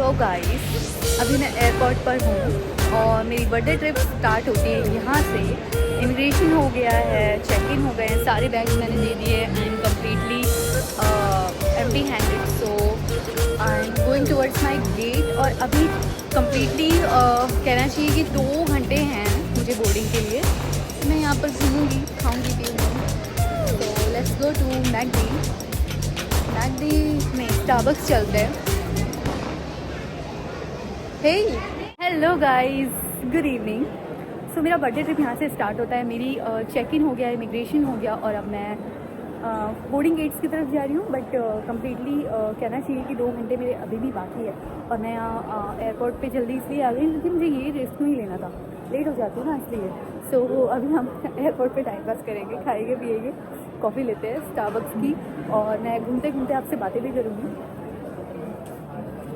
So guys, अभी मैं airport पर हूँ और मेरी बर्थडे ट्रिप स्टार्ट होती है यहाँ से। इमिग्रेशन हो गया है, चेक इन हो गए हैं, सारे बैग्स मैंने दे दिए। I am completely empty handed, so I am going towards my gate. और अभी कम्प्लीटली कहना चाहिए कि 2 घंटे हैं मुझे बोर्डिंग के लिए। मैं यहाँ पर घूमूँगी, खाऊँगी, पीऊँगी। तो लेट्स गो टू मैकडी में स्टारबक्स चलते हैं। हे हेलो गाइस, गुड इवनिंग। सो मेरा बर्थडे ट्रिप यहाँ से स्टार्ट होता है। मेरी चेक इन हो गया, इमिग्रेशन हो गया और अब मैं बोर्डिंग गेट्स की तरफ जा रही हूँ। बट कम्प्लीटली कहना चाहिए कि 2 घंटे मेरे अभी भी बाकी है। और मैं यहाँ एयरपोर्ट पे जल्दी इसलिए आ गई क्योंकि मुझे ये रिस्क नहीं लेना था, लेट हो जाती हूँ ना इसलिए। सो अभी हम एयरपोर्ट पे टाइम पास करेंगे, खाएंगे पिएंगे, कॉफ़ी लेते हैं स्टारबक्स की, और मैं घूमते घूमते आपसे बातें भी करूँगी।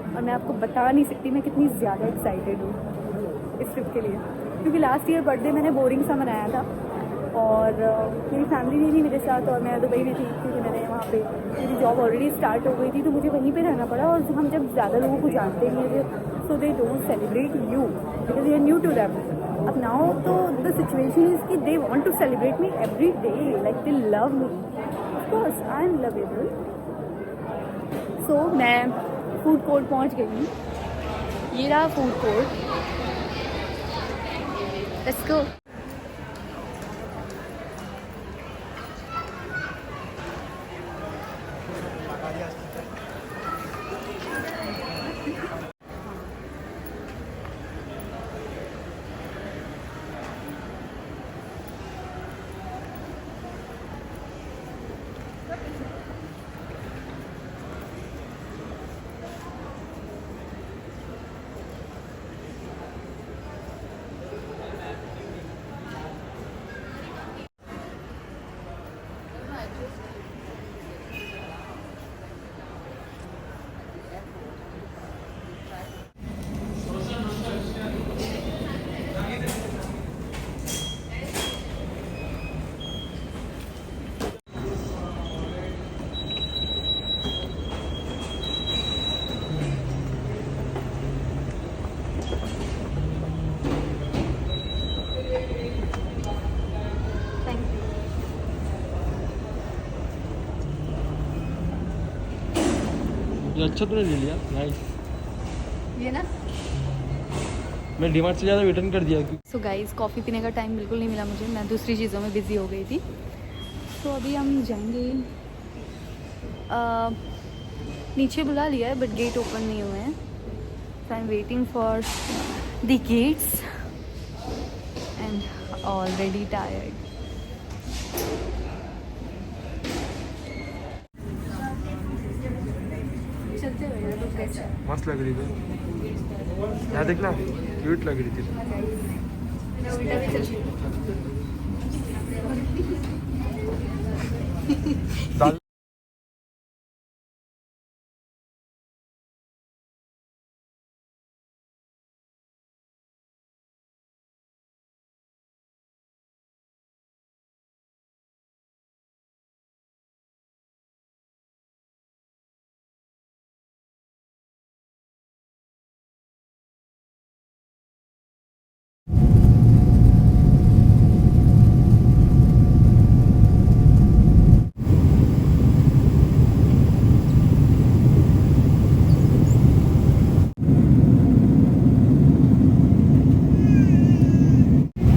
और मैं आपको बता नहीं सकती मैं कितनी ज़्यादा एक्साइटेड हूँ इस ट्रिप के लिए, क्योंकि लास्ट ईयर बर्थडे मैंने बोरिंग सा मनाया था और मेरी फैमिली नहीं थी मेरे साथ, और मैं दुबई में थी क्योंकि मैंने वहाँ पे मेरी जॉब ऑलरेडी स्टार्ट हो गई थी, तो मुझे वहीं पे रहना पड़ा। और हम जब ज़्यादा लोगों को जानते नहीं है, so they don't celebrate you because you are new to them. अब नाउ तो द सिचुएशन इज़ कि they want to celebrate me every day, like they love me. Of course I am lovable. So मैं food court पहुंच गई हूँ। ये रहा food court, let's go. ये अच्छा तूने ले लिया, नाइस। ये ना, मैं डीमार्ट से ज़्यादा रिटर्न कर दिया। सो गाइस, कॉफ़ी पीने का टाइम बिल्कुल नहीं मिला मुझे, मैं दूसरी चीज़ों में बिज़ी हो गई थी। तो अभी हम जाएंगे, नीचे बुला लिया है बट गेट ओपन नहीं हुए हैं। So I am waiting for the gates and already tired. चलते हुए तो कैसा मस्त लग रही थी, यहाँ देखना क्यूट लग रही थी। उल्टा भी चलती दाल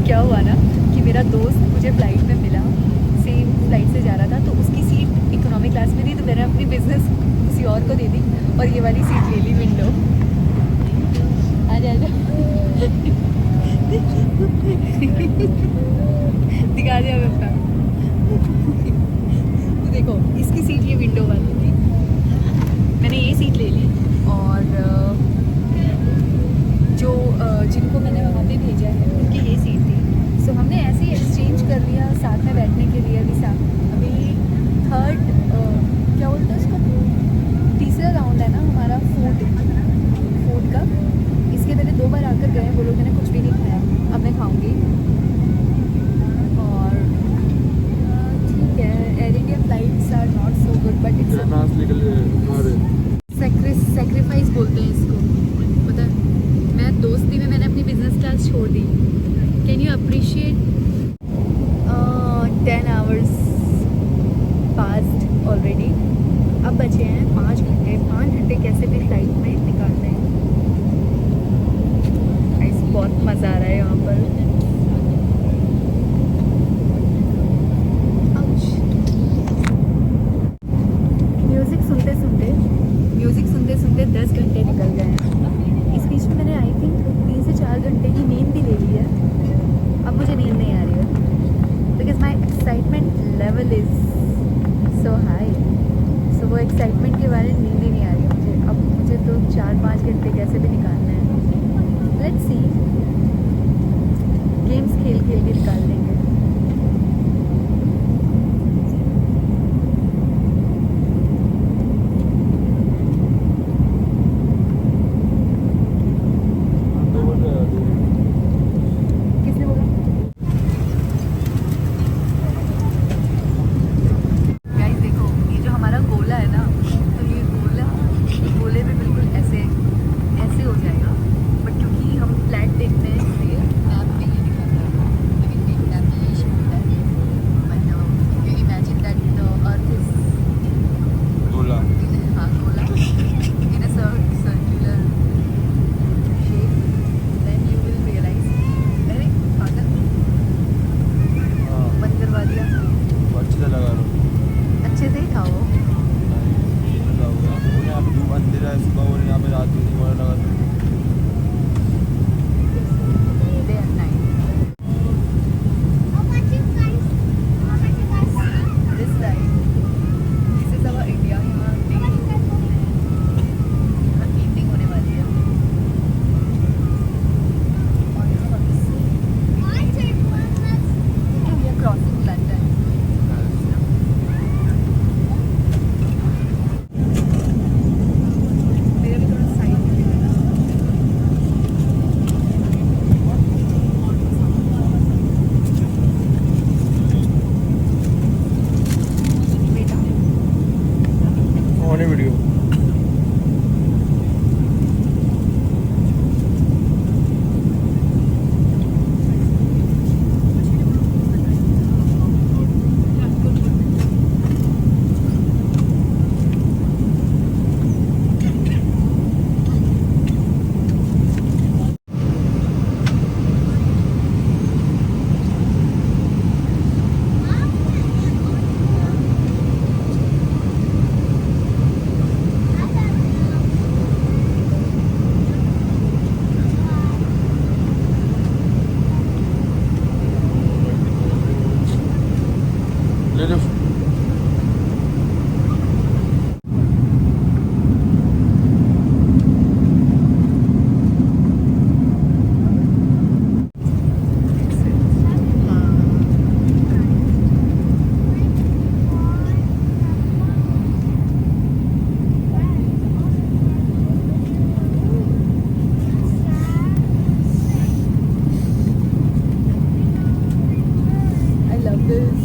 क्या हुआ ना कि मेरा दोस्त मुझे फ़्लाइट में मिला, सेम फ्लाइट से जा रहा था, तो उसकी सीट इकोनॉमी क्लास में थी, तो मैंने अपनी बिजनेस किसी और को दे दी और ये वाली सीट ले ली, विंडो। आ जा दिखा दिया मैं अपना। तो देखो, इसकी सीट ये विंडो वाली थी, मैंने ये सीट ले ली। और जो जिनको मैंने वहाँ पे भेजा है उनकी ये सीट थी। सो हमने ऐसे ही एक्सचेंज कर लिया साथ में बैठने के लिए। अभी थर्ड क्या बोलते हैं उसको, तीसरा राउंड है ना हमारा फूड का। इसके पहले 2 बार आकर गए, वो लोग मैंने कुछ भी नहीं खाया, अब मैं खाऊंगी। और ठीक है, Air India flights are not so good but it's sacrifice बोलते हैं इसको। मैं दोस्ती में मैंने अपनी बिजनेस क्लास छोड़ दी। Can you appreciate 10 hours past already. अब बचे हैं 5 घंटे। 5 घंटे कैसे भी फ्लाइट में निकालने हैं। बहुत मज़ा आ रहा है यहाँ पर। म्यूज़िक सुनते सुनते 10 घंटे निकल गए हैं। इस बीच में मैंने आई थिंक 3 से 4 घंटे की नींद भी ले ली है। अब मुझे नींद नहीं आ रही है because my excitement level is so high. So वो एक्साइटमेंट के बारे में नींद ही नहीं आ रही है मुझे। अब मुझे तो 4-5 घंटे कैसे भी निकालना है। लेट्स सी, गेम्स खेल के निकाल देंगे। किसने बोला? गाइस देखो, ये जो हमारा गोला है ना, तो ये गोले में बिल्कुल ऐसे हो जाएगा। बट क्योंकि हम फ्लैट देखते हैं इसलिए मैप में ये दिखाता है। मैप में ये शो होता है। But you imagine that the earth is गोला in a circular shape, then you will realize. अरे पागल, बंद करवा दिया। अच्छे से लगा लो। अच्छे से ही था वो। यहाँ पे धूप अंधेरा है सुबह और यहाँ पे रात में लगा दो। Day and night. This side, this is our India. यहाँ evening होने वाली है। और यहाँ वापस we are crossing London. मेरा भी थोड़ा साइड में है ना। ऑन वीडियो ले लो। I love this.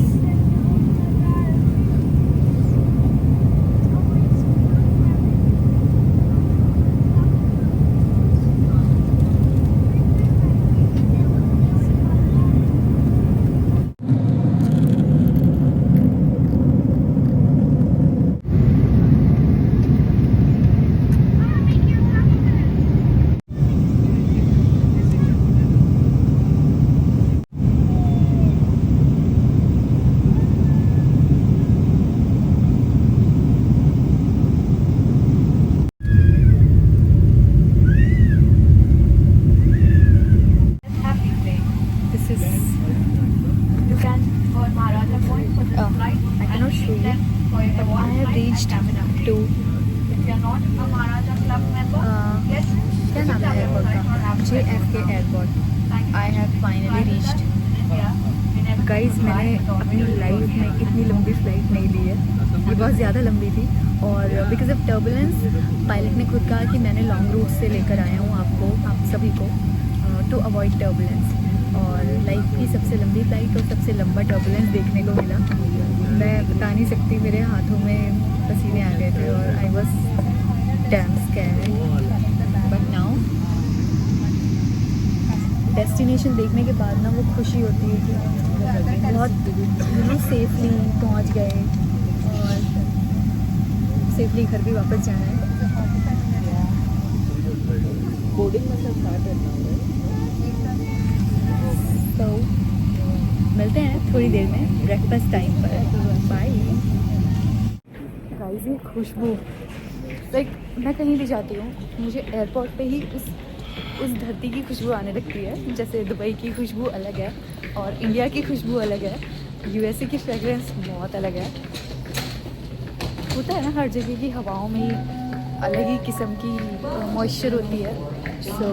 I cannot show you, but I have reached to क्या नाम है एयरपोर्ट का? JFK airport. I have finally reached. Guys, मैंने अपनी लाइफ में इतनी लंबी फ़्लाइट नहीं ली है। ये बहुत ज़्यादा लंबी थी और बिकॉज ऑफ टर्बुलेंस पायलट ने खुद कहा कि मैंने लॉन्ग रूट से लेकर आया हूँ आप सभी को टू अवॉइड टर्बुलेंस। और लाइफ की सबसे लंबी फ़्लाइट और सबसे लंबा टर्बुलेंस देखने को मिला। मैं बता नहीं सकती, मेरे हाथों में पसीने आ गए थे और I was damn scared. But now destination देखने के बाद ना वो खुशी होती है कि बहुत सेफली पहुंच गए और सेफली घर भी वापस जाना है। बोर्डिंग मतलब स्टार्ट करना तो मिलते हैं थोड़ी देर में ब्रेकफास्ट टाइम पर। बाय गाइस, ये खुशबू लाइक मैं कहीं भी जाती हूँ मुझे एयरपोर्ट पे ही उस धरती की खुशबू आने लगती है। जैसे दुबई की खुशबू अलग है और इंडिया की खुशबू अलग है, यूएसए की फ्रेगरेंस बहुत अलग है। होता है ना हर जगह की हवाओं में अलग ही किस्म की मॉइस्चर होती है। सो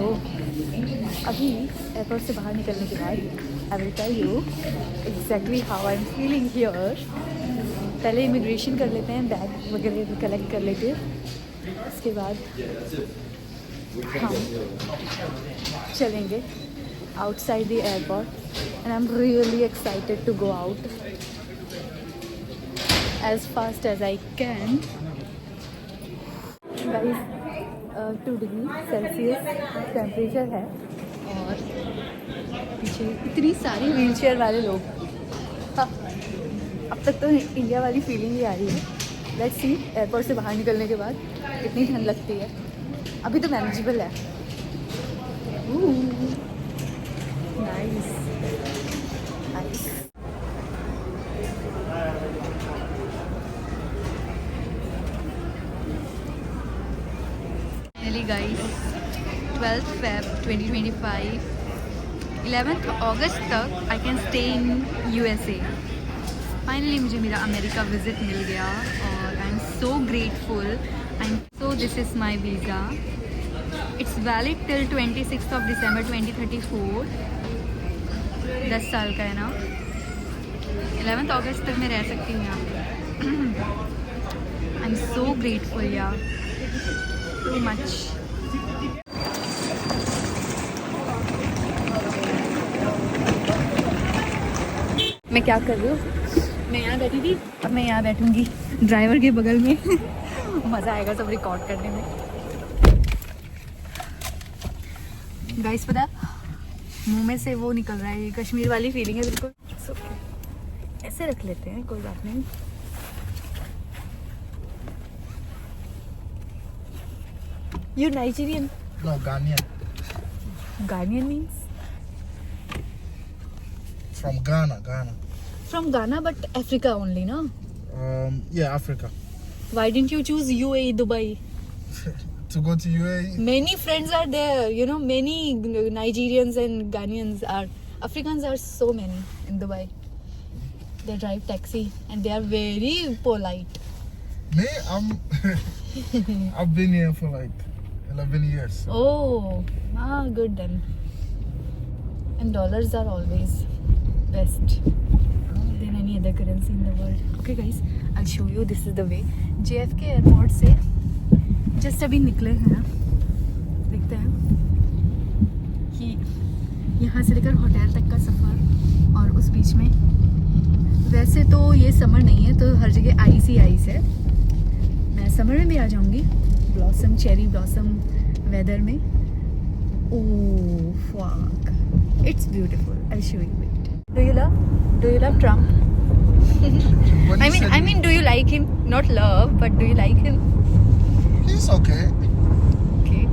अभी एयरपोर्ट से बाहर निकलने के बाद I will tell you exactly how I am feeling here. पहले इमिग्रेशन कर लेते हैं, बैग वगैरह कलेक्ट कर लेते हैं, उसके बाद हम चलेंगे outside the airport and I am really excited to go out as fast as I can. Guys, 2 degree Celsius temperature है और पीछे इतनी सारी व्हीलचेयर वाले लोग। हाँ, अब तक तो इंडिया वाली फीलिंग ही आ रही है। लेट्स सी एयरपोर्ट से बाहर निकलने के बाद कितनी ठंड लगती है। अभी तो मैनेजेबल है। Nice nice. Guys 12th Feb 2025 11th अगस्त तक I can stay in USA। Finally मुझे मेरा अमेरिका विजिट मिल गया और I am so grateful. So this is my visa, it's valid till 26 दिसंबर 2034। 10 साल का है ना। 11th अगस्त तक मैं रह सकती हूँ यहाँ पे। आई एम सो ग्रेटफुल यार, टू मच। मैं क्या कर रही हूँ, मैं यहाँ बैठी थी, अब मैं यहाँ बैठूंगी ड्राइवर के बगल में। मज़ा आएगा सब रिकॉर्ड करने में। गाइस पता मुंह में से वो निकल रहा है, ये कश्मीर वाली फीलिंग है बिल्कुल। So, ऐसे रख लेते हैं, कोई बात नहीं। You Nigerian? No, Ghanaian. Ghanaian means? From Ghana. From Ghana, but Africa only, no? Yeah, Africa. Why didn't you choose UAE, Dubai? To go to UAE? Many friends are there, you know, many Nigerians and Ghanaians are. Africans are so many in Dubai. They drive taxi and they are very polite. Me, I've been here for like 11 years. So. Oh, good then. And dollars are always best than any other currency in the world. Okay guys, I'll show you. This is the way. JFK airport से just अभी निकले हैं। देखते हैं कि यहाँ से लेकर होटल तक का सफ़र और उस बीच में, वैसे तो ये समर नहीं है तो हर जगह आइस ही आइस है। मैं समर में भी आ जाऊँगी, ब्लॉसम चेरी ब्लॉसम वेदर में। Oh fuck, it's beautiful. I'll show you it. Do you love Trump? I mean, do you like him? Not love, but do you like him? He's okay. Okay.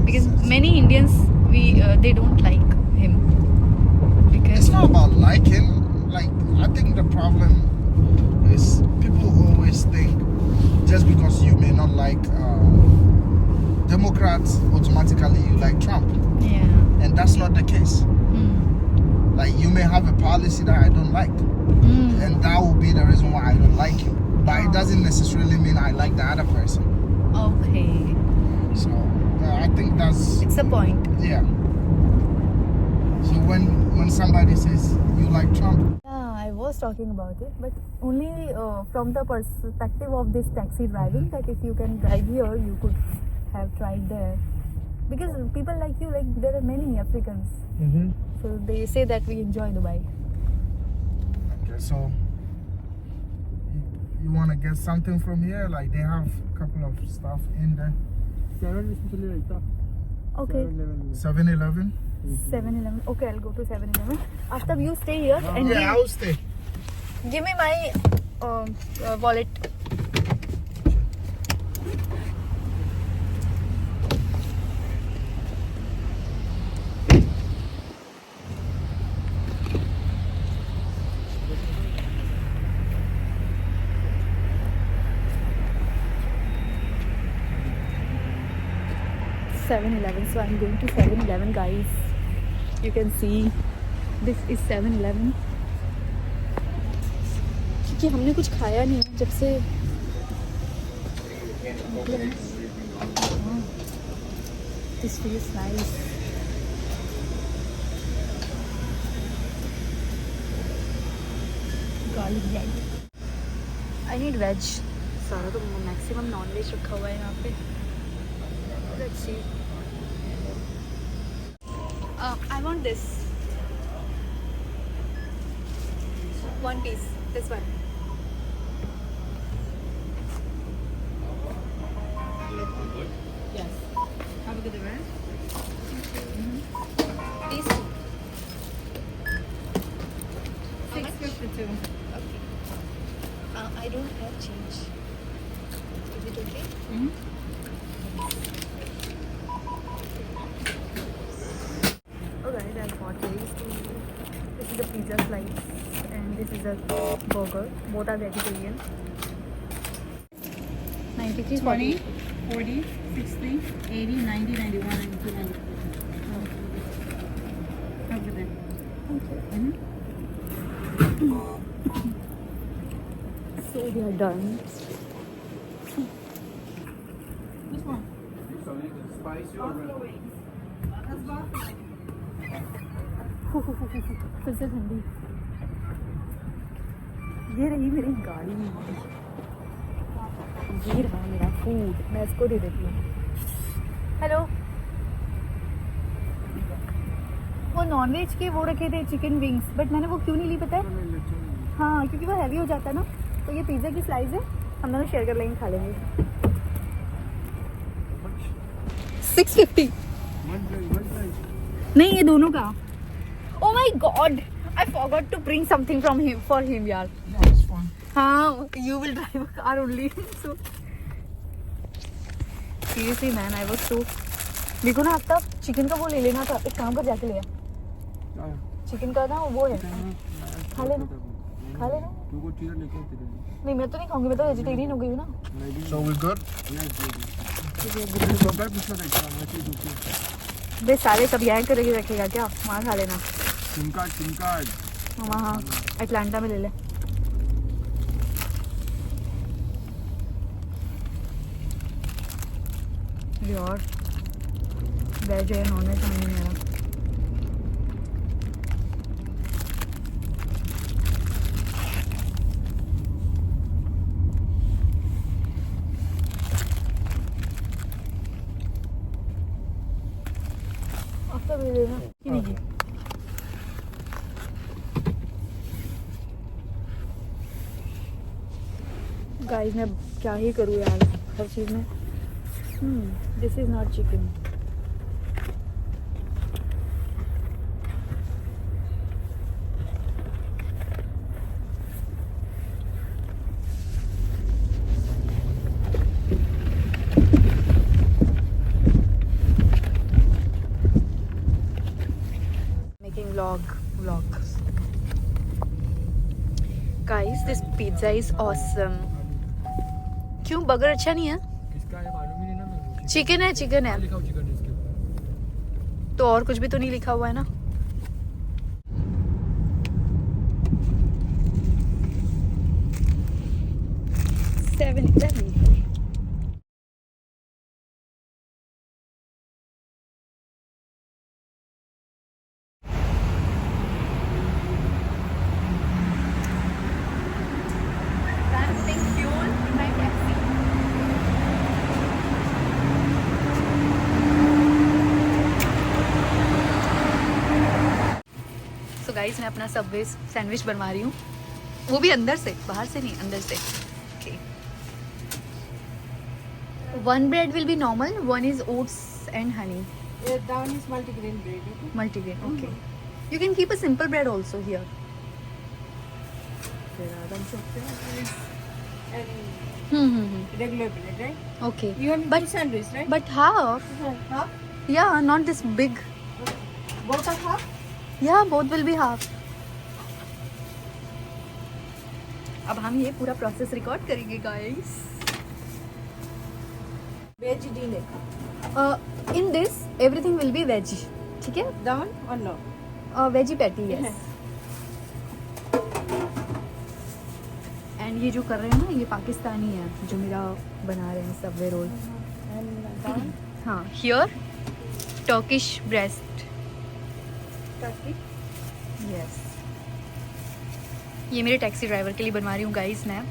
Because many Indians, they don't like him. Because It's not about liking. Like, I think the problem is people always think just because you may not like Democrats, automatically you like Trump. yeah. And that's not the case. Like, you may have a policy that I don't like. And that will be the reason why I don't like him. But it doesn't necessarily mean I like the other person. Okay. So, I think that's... It's the point. Yeah. So when somebody says you like Trump, Yeah, I was talking about it, but only from the perspective of this taxi driving, that if you can drive here, you could have tried there. Because people like you, like there are many Africans. So they say that we enjoy Dubai. okay, so you want to get something from here? Like, they have a couple of stuff in there. Okay. 7-Eleven. 7-Eleven. Okay, I'll go to 7-Eleven. After you stay here and Yeah, I'll stay. give me my wallet. So I'm going to 7-Eleven, guys. You can see this is 7-Eleven. क्योंकि हमने कुछ खाया नहीं है जब से This feels nice. Garlic bread. I need veg. सारा तो मैक्सिमम नॉन वेज रखा हुआ है यहाँ पे. Let's see. I want this. One piece. This one. Yes. Have a good event. These two. 652. Okay. I don't have change. Is it okay? Alright, I've got these two. This is a pizza slice and this is a burger. Both are vegetarian. 93, 20, 40, 60, 80, 90, 91, and 200. Have a good day. Thank you. So we are done. Which one? फिर से ठंडी. ये रही मेरी गाड़ी. ये रहा मेरा फूड. मैं इसको दे देती हूँ. हेलो. वो नॉनवेज के वो रखे थे चिकन विंग्स, बट मैंने वो क्यों नहीं ली पता है? हाँ, क्योंकि वो हैवी हो जाता है ना. तो ये पिज़्ज़ा की स्लाइस है, हम दोनों शेयर कर लेंगे, खा लेंगे. 650. नहीं, ये दोनों का. Oh my God! I forgot to bring something from him for him, यार. No, it's fine. हाँ, you will drive a car only. So seriously, man, I was so. देखो ना, आपका चिकन का वो ले लेना था. एक काम कर, जाके ले आ. चिकन का ना वो है. खा लेना. खा लेना. नहीं, मैं तो नहीं खाऊंगी. मैं तो वेजिटेरियन हो गई हूँ ना. So we're good? बे सारे सब यहाँ करके रखेगा क्या? वहाँ खा लेना. वहाँ अटलांटा में ले ले. यार वेज है नॉन वेज समझ नहीं आ रहा. आफ्टर ले लेना. ये लीजिए. गाइस मैं क्या ही करूँ यार हर चीज़ में. This is not chicken. Making vlog. Guys, this pizza is awesome. क्यों बर्गर अच्छा नहीं है? चिकन है. तो और कुछ भी तो नहीं लिखा हुआ है ना. तो गाइस मैं अपना सबवे सैंडविच बनवा रही हूँ. वो भी अंदर से, बाहर से नहीं, अंदर से. Okay. One bread will be normal, one is oats and honey. Down is multigrain bread. Okay? Multigrain. Okay. You can keep a simple bread also here. There are bunch of bread and regular bread, right? Okay. You want But two sandwich, right? but half. Half? Yeah, not this big. Both are half? Yeah, both will be half. अब हम ये पूरा process record करेंगे guys. Veg dinner. In this everything will be veg. ठीक है? Down or no? Veggie patty, yes. And ये जो कर रहे हैं ना ये पाकिस्तानी है जो मेरा बना रहे हैं सबवे रोल. And down? हाँ, here Turkish breast. Turkey? Yes. ये मेरे टैक्सी ड्राइवर के लिए बनवा रही हूँ गाइस मैं,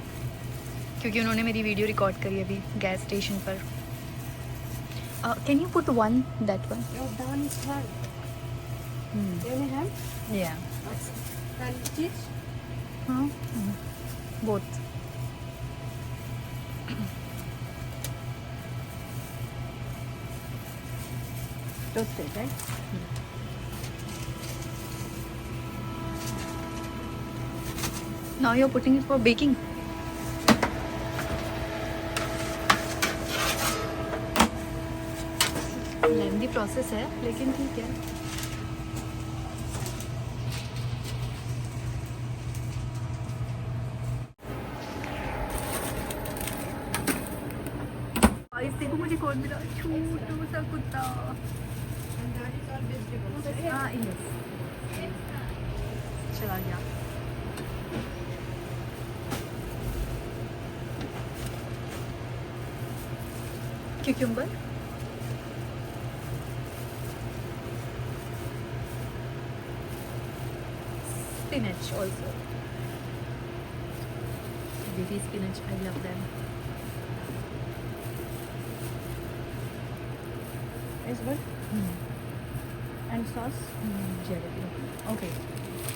क्योंकि उन्होंने मेरी वीडियो रिकॉर्ड करी अभी गैस स्टेशन पर. Can you put one that one? Your down is hard. You only have? या. And cheese? हाँ, both. Toasted, right? Now you're putting it for baking. Lengthy process है लेकिन ठीक है. गाइस देखो मुझे कौन मिला, छोटू सा कुत्ता. And that is all vegetables, right? हाँ, यस. चला गया. cucumber, spinach also. Baby spinach, I love them. Is good. And sauce? Jalebi. Okay.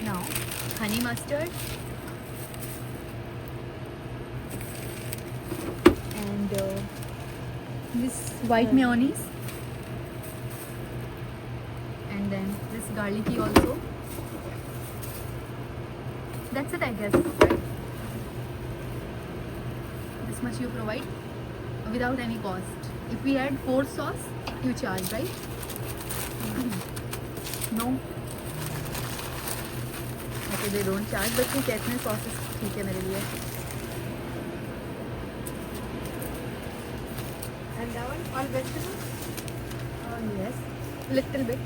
Now, honey mustard and this white mayonnaise, and then this garlicky also. That's it, I guess. Right? This much you provide without any cost. If we add 4 sauce, you charge, right? No. Okay, they don't charge, but ठीक है, इतने sauces ठीक है मेरे लिए. And that one, all vegetables? Yes, little bit.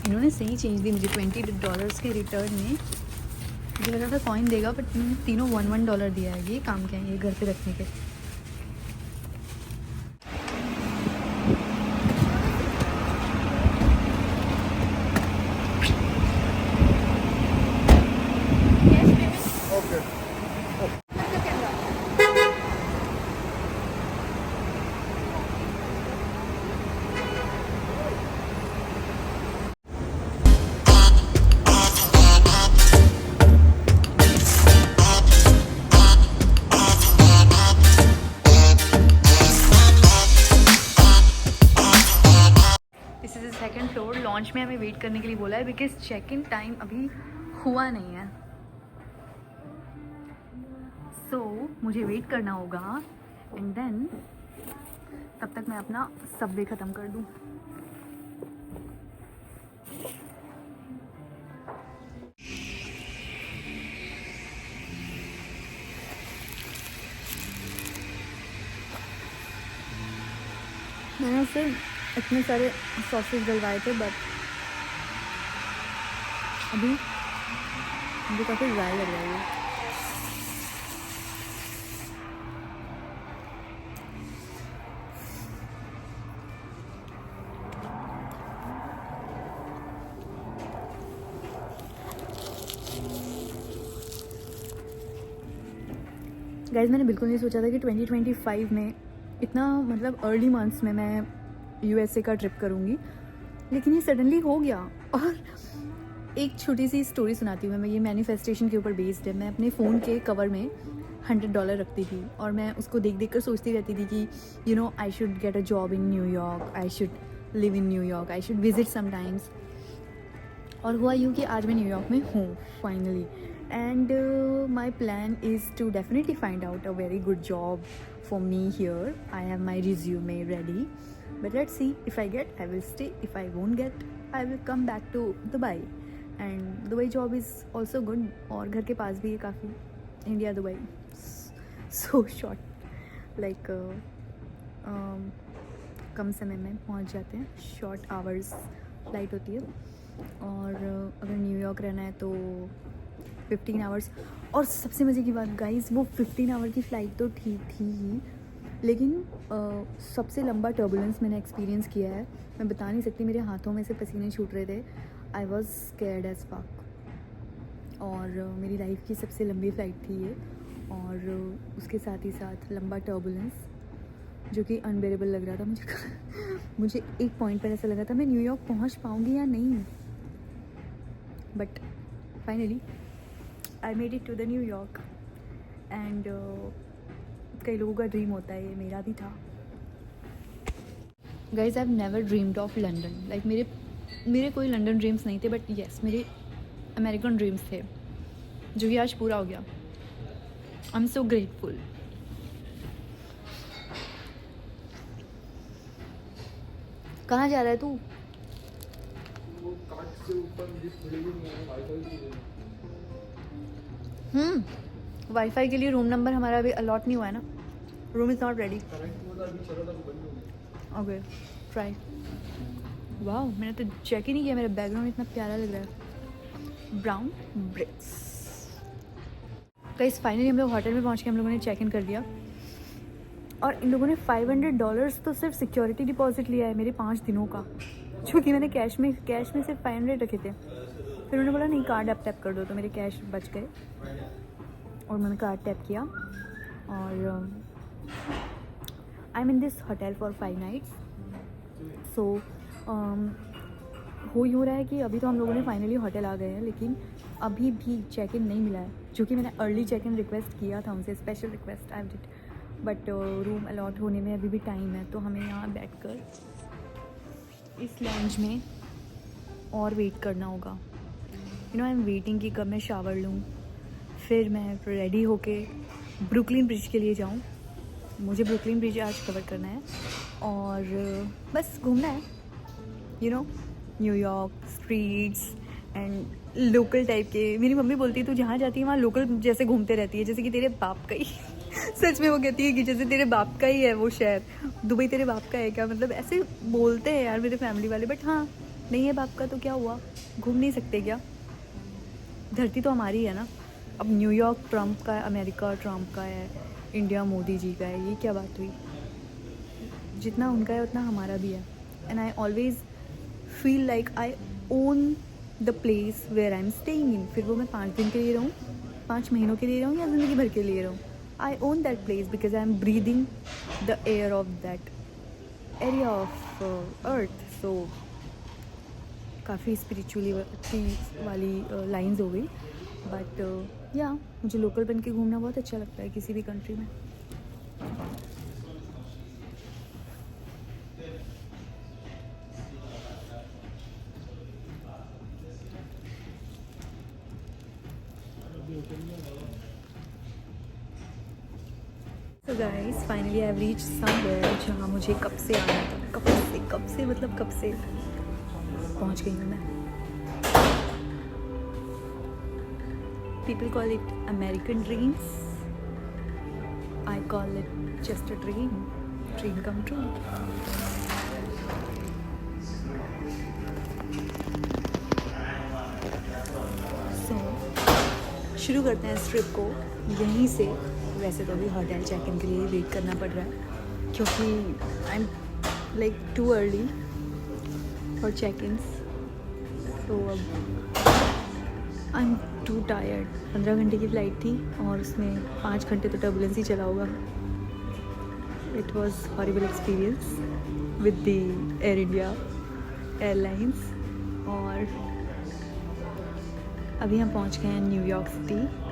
इन्होंने सही change the मुझे $20 के रिटर्न में. मुझे लगा था कॉइन देगा, बट इन्होंने तीनों $1 दिया है. ये काम क्या है ये घर पे रखने के. Okay. This is second floor. Launch में हमें वेट करने के लिए बोला है बिकॉज चेक इन टाइम अभी हुआ नहीं है. सो मुझे वेट करना होगा एंड देन तब तक मैं अपना सबवे ख़त्म कर दूँ. मैंने उससे इतने सारे सॉसेस डलवाए थे, बट अभी मुझे काफ़ी ड्राई लग रहा है. गाइस मैंने बिल्कुल नहीं सोचा था कि 2025 में इतना मतलब अर्ली मंथ्स में मैं USA का ट्रिप करूँगी, लेकिन ये सडनली हो गया. और एक छोटी सी स्टोरी सुनाती हूँ मैं, ये मैनिफेस्टेशन के ऊपर बेस्ड है। मैं अपने फ़ोन के कवर में $100 रखती थी और मैं उसको देख देख कर सोचती रहती थी कि you know I should get a job in New York, I should live in New York, I should visit sometimes. और हुआ यूँ कि आज मैं न्यूयॉर्क में हूँ finally, and my plan is to definitely find out a very good job for me here. I have my resume ready, but let's see, if I get I will stay, if I won't get I will come back to Dubai. And Dubai job is also good, और घर के पास भी है काफ़ी, India Dubai so short, like कम समय में पहुंच जाते हैं, शॉर्ट आवर्स फ्लाइट होती है। और अगर न्यूयॉर्क रहना है तो 15 आवर्स। और सबसे मज़े की बात गाइस, वो 15 आवर की फ़्लाइट तो ठीक थी ही, लेकिन सबसे लंबा टर्बुलेंस मैंने एक्सपीरियंस किया है। मैं बता नहीं सकती, मेरे हाथों में से पसीने छूट रहे थे। I was scared as fuck. और मेरी लाइफ की सबसे लंबी फ़्लाइट थी ये, और उसके साथ ही साथ लंबा टर्बुलेंस जो कि अनबेरेबल लग रहा था मुझे। मुझे एक पॉइंट पर ऐसा लगा था मैं न्यूयॉर्क पहुंच पाऊंगी या नहीं, but finally I made it to the New York. And कई लोगों का ड्रीम होता है, ये मेरा भी था। Guys I have never dreamed of London, like मेरे कोई लंदन ड्रीम्स नहीं थे, बट येस मेरे अमेरिकन ड्रीम्स थे, जो कि आज पूरा हो गया। I am so grateful. कहाँ जा रहा है तू? वाईफाई के लिए रूम नंबर हमारा अभी अलॉट नहीं हुआ है ना, room is not ready. Okay try. वाह, मैंने तो चेक ही नहीं किया, मेरा बैकग्राउंड इतना प्यारा लग रहा है, ब्राउन ब्रिक्स। गाइस फाइनली हम लोग होटल में पहुंच के हम लोगों ने चेक इन कर दिया, और इन लोगों ने $500 तो सिर्फ सिक्योरिटी डिपॉजिट लिया है मेरे 5 दिनों का, जो कि मैंने कैश में सिर्फ 500 रखे थे। फिर उन्होंने बोला नहीं कार्ड आप टैप कर दो, तो मेरे कैश बच गए और मैंने कार्ड टैप किया। और I am in this hotel for 5 nights. So हो यूँ रहा है कि अभी तो हम लोगों ने फाइनली होटल आ गए हैं, लेकिन अभी भी चेक इन नहीं मिला है, जो कि मैंने अर्ली चेक इन रिक्वेस्ट किया था उनसे, special request I did, but room allot होने में अभी भी टाइम है। तो हमें यहाँ बैठकर इस लॉन्ज में और वेट करना होगा। You know I am waiting कि कब मैं शावर लूँ, फिर मैं रेडी होके ब्रुकलिन ब्रिज के लिए जाऊँ। मुझे ब्रुकलिन ब्रिज आज कवर करना है और बस घूमना है, you know New York streets and local type के। मेरी मम्मी बोलती है तू जहाँ जाती है वहाँ लोकल जैसे घूमते रहती है, जैसे कि तेरे बाप का ही। सच में वो कहती है कि जैसे तेरे बाप का ही है वो शहर, दुबई तेरे बाप का है क्या, मतलब ऐसे बोलते हैं यार मेरे फैमिली वाले। बट हाँ, नहीं है बाप का तो क्या हुआ, घूम नहीं सकते क्या, धरती तो हमारी है ना। अब न्यूयॉर्क ट्रम्प का है, अमेरिका ट्रम्प का है, इंडिया मोदी जी का है, ये क्या बात हुई। जितना उनका है उतना हमारा भी है। And I always feel like I own the place where I am staying in. फिर वो मैं 5 दिन के लिए रहूँ, 5 महीनों के लिए रहूँ या ज़िंदगी भर के लिए रहूँ, I own that place because I am breathing the air of that area of earth. So काफ़ी स्पिरिचुअली वाली लाइंस हो गई, बट या मुझे लोकल बन के घूमना बहुत अच्छा लगता है किसी भी कंट्री में। So guys, finally I've reached somewhere जहाँ मुझे कब से आना था, कब से मतलब कब से पहुँच गई हूँ मैं। People call it American dreams. I call it just a dream come true. So शुरू करते हैं इस ट्रिप को यहीं से। वैसे तो अभी होटल चेक इन के लिए वेट करना पड़ रहा है, क्योंकि I am like too early for check ins. तो अब आई एम टू टायर्ड। 15 घंटे की फ़्लाइट थी और उसमें 5 घंटे तो टर्बुलेंस ही चला होगा। It was horrible experience with the air India airlines. और अभी हम पहुंच गए हैं न्यूयॉर्क सिटी